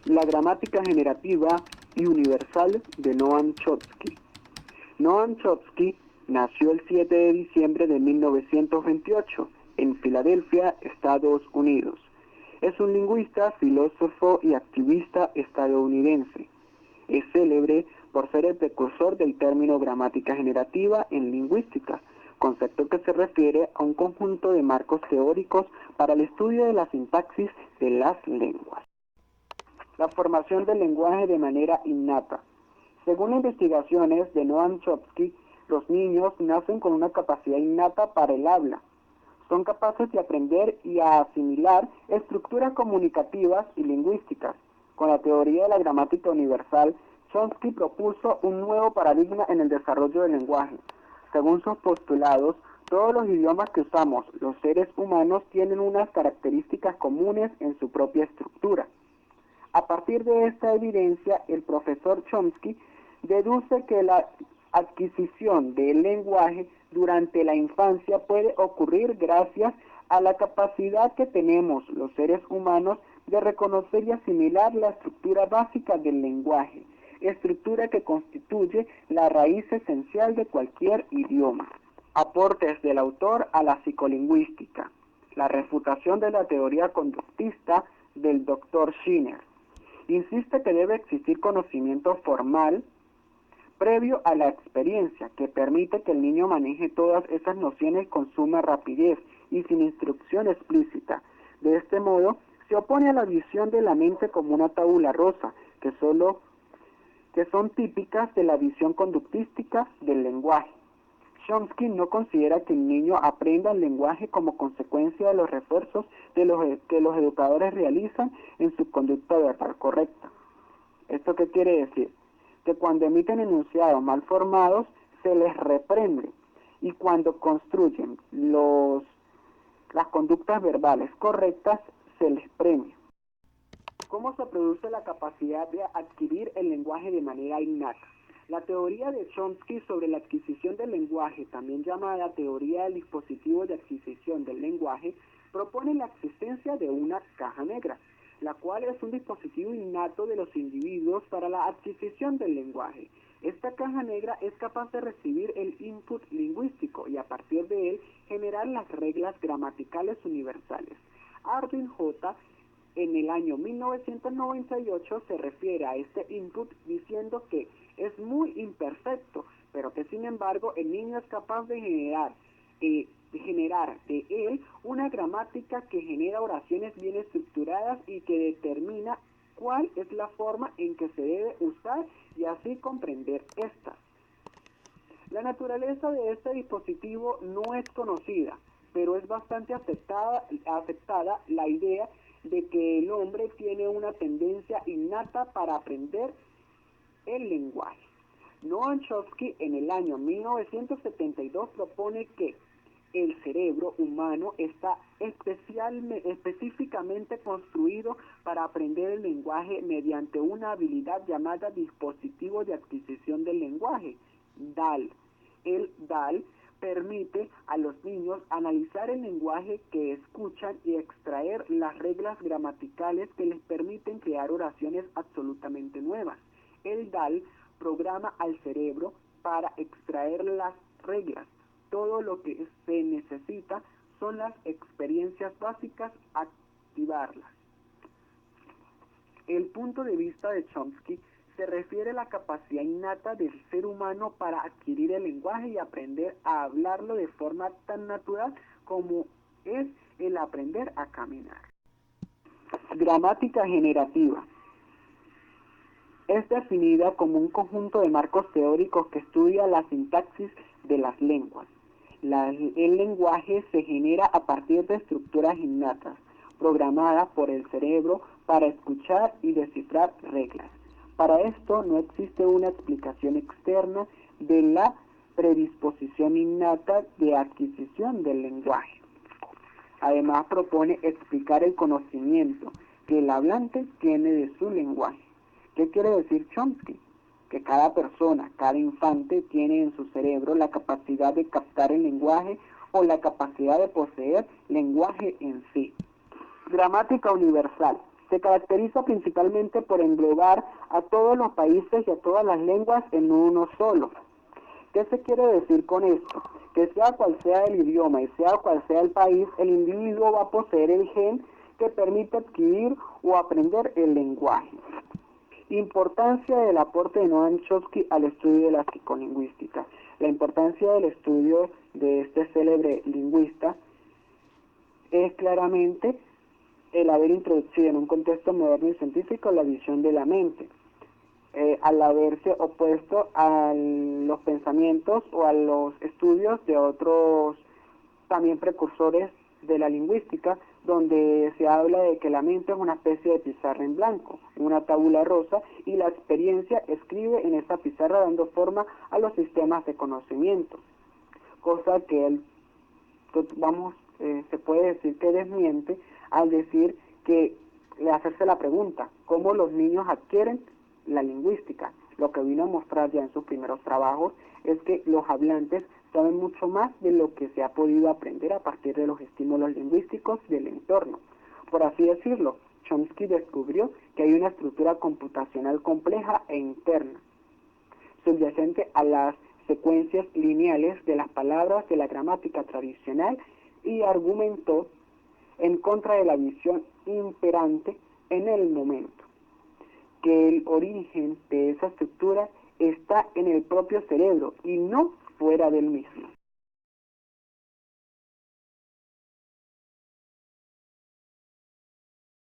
La gramática generativa y universal de Noam Chomsky. Noam Chomsky nació el 7 de diciembre de 1928 en Filadelfia, Estados Unidos. Es un lingüista, filósofo y activista estadounidense. Es célebre por ser el precursor del término gramática generativa en lingüística, concepto que se refiere a un conjunto de marcos teóricos para el estudio de la sintaxis de las lenguas. La formación del lenguaje de manera innata. Según investigaciones de Noam Chomsky, los niños nacen con una capacidad innata para el habla. Son capaces de aprender y a asimilar estructuras comunicativas y lingüísticas. Con la teoría de la gramática universal, Chomsky propuso un nuevo paradigma en el desarrollo del lenguaje. Según sus postulados, todos los idiomas que usamos los seres humanos tienen unas características comunes en su propia estructura. A partir de esta evidencia, el profesor Chomsky deduce que la adquisición del lenguaje durante la infancia puede ocurrir gracias a la capacidad que tenemos los seres humanos de reconocer y asimilar la estructura básica del lenguaje, estructura que constituye la raíz esencial de cualquier idioma. Aportes del autor a la psicolingüística. La refutación de la teoría conductista del Dr. Skinner. Insiste que debe existir conocimiento formal previo a la experiencia que permite que el niño maneje todas esas nociones con suma rapidez y sin instrucción explícita. De este modo, se opone a la visión de la mente como una tabula rasa, que son típicas de la visión conductística del lenguaje. Chomsky no considera que el niño aprenda el lenguaje como consecuencia de los refuerzos que los educadores realizan en su conducta verbal correcta. ¿Esto qué quiere decir? Que cuando emiten enunciados mal formados se les reprende y cuando construyen las conductas verbales correctas se les premia. ¿Cómo se produce la capacidad de adquirir el lenguaje de manera innata? La teoría de Chomsky sobre la adquisición del lenguaje, también llamada teoría del dispositivo de adquisición del lenguaje, propone la existencia de una caja negra, la cual es un dispositivo innato de los individuos para la adquisición del lenguaje. Esta caja negra es capaz de recibir el input lingüístico y a partir de él generar las reglas gramaticales universales. Arvin J. en el año 1998 se refiere a este input diciendo que es muy imperfecto, pero que sin embargo el niño es capaz de generar de él una gramática que genera oraciones bien estructuradas y que determina cuál es la forma en que se debe usar y así comprender estas. La naturaleza de este dispositivo no es conocida, pero es bastante aceptada la idea de que el hombre tiene una tendencia innata para aprender el lenguaje. Noam Chomsky en el año 1972 propone que el cerebro humano está específicamente construido para aprender el lenguaje mediante una habilidad llamada dispositivo de adquisición del lenguaje, DAL. El DAL permite a los niños analizar el lenguaje que escuchan y extraer las reglas gramaticales que les permiten crear oraciones absolutamente nuevas. El DAL programa al cerebro para extraer las reglas. Todo lo que se necesita son las experiencias básicas, activarlas. El punto de vista de Chomsky se refiere a la capacidad innata del ser humano para adquirir el lenguaje y aprender a hablarlo de forma tan natural como es el aprender a caminar. Gramática generativa. Es definida como un conjunto de marcos teóricos que estudia la sintaxis de las lenguas. El lenguaje se genera a partir de estructuras innatas, programadas por el cerebro para escuchar y descifrar reglas. Para esto no existe una explicación externa de la predisposición innata de adquisición del lenguaje. Además propone explicar el conocimiento que el hablante tiene de su lenguaje. ¿Qué quiere decir Chomsky? Que cada persona, cada infante tiene en su cerebro la capacidad de captar el lenguaje o la capacidad de poseer lenguaje en sí. Gramática universal. Se caracteriza principalmente por englobar a todos los países y a todas las lenguas en uno solo. ¿Qué se quiere decir con esto? Que sea cual sea el idioma y sea cual sea el país, el individuo va a poseer el gen que permite adquirir o aprender el lenguaje. Importancia del aporte de Noam Chomsky al estudio de la psicolingüística. La importancia del estudio de este célebre lingüista es claramente el haber introducido en un contexto moderno y científico la visión de la mente, al haberse opuesto a los pensamientos o a los estudios de otros también precursores de la lingüística, donde se habla de que la mente es una especie de pizarra en blanco, una tabula rosa, y la experiencia escribe en esa pizarra dando forma a los sistemas de conocimiento, cosa que él, se puede decir que desmiente al decir que hacerse la pregunta, ¿cómo los niños adquieren la lingüística? Lo que vino a mostrar ya en sus primeros trabajos es que los hablantes saben mucho más de lo que se ha podido aprender a partir de los estímulos lingüísticos del entorno. Por así decirlo, Chomsky descubrió que hay una estructura computacional compleja e interna, subyacente a las secuencias lineales de las palabras de la gramática tradicional, y argumentó en contra de la visión imperante en el momento, que el origen de esa estructura está en el propio cerebro y no fuera del mismo.